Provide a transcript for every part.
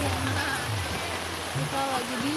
Kita lagi di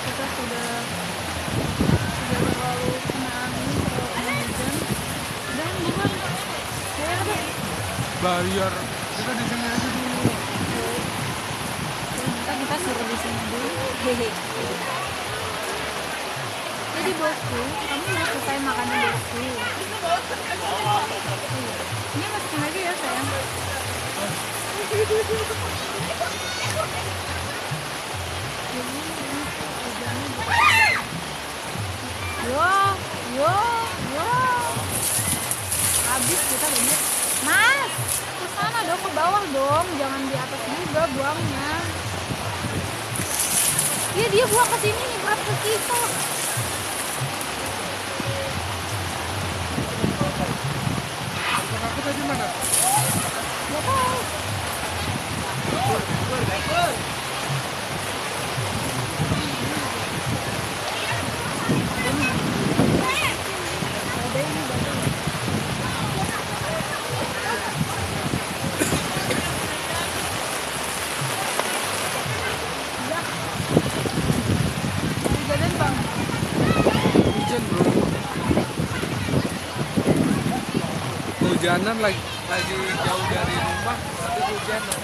kita sudah terlalu kena angin, terlalu kena hujan, dan bukan saya ada bayar kita di sini aja dulu. kita suruh di sini dulu. Hehe. Jadi bosku, kamu udah selesai makanan bosku. Ini masukin lagi ya sayang. Yo, habis kita banyak. Mas, ke sana dong, ke bawah dong, jangan di atas juga buangnya. Iya dia buang ke sini nih, buat ke kita. Aku tadi mana? Gak tahu. Hujan bro. Hujanan lagi jauh dari rumah tapi hujanan.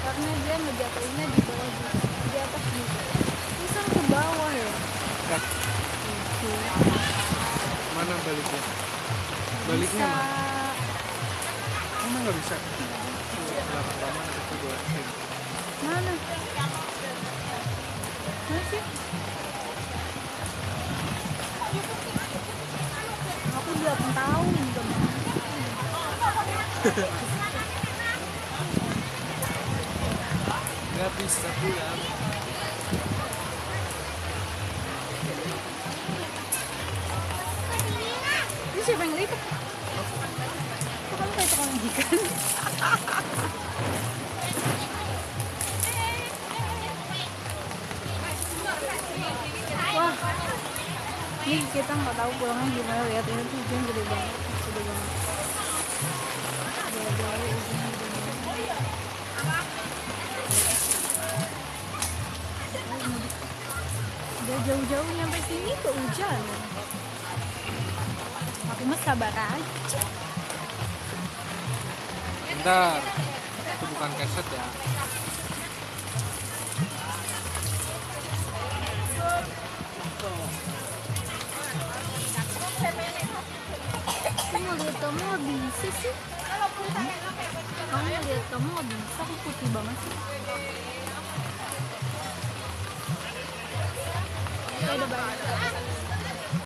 Karena dia ngejatuhinnya di bawah, di atas juga. Bisa ke bawah ya. Itu. Mana baliknya? Baliknya Bisa. mana? Emang nggak bisa? Lama-lama aku buatin. Mana? Mana sih? Aku 8 tahun juga. Nggak bisa pulang. Ini siapa yang lipat? Kok kamu kayak tukang ikan? Wah, ini kita nggak tahu pulangnya gimana. Lihat ini tuh hujan gede banget, gede banget. Jauh-jauh hujan gede banget. Udah jauh-jauh nyampe sini ke hujan. Aku mah sabar aja. Bentar, itu bukan keset ya. Aku mau lihat kamu nggak bisa sih. Kamu lihat kamu nggak bisa, aku putih banget sih. Udah banyak.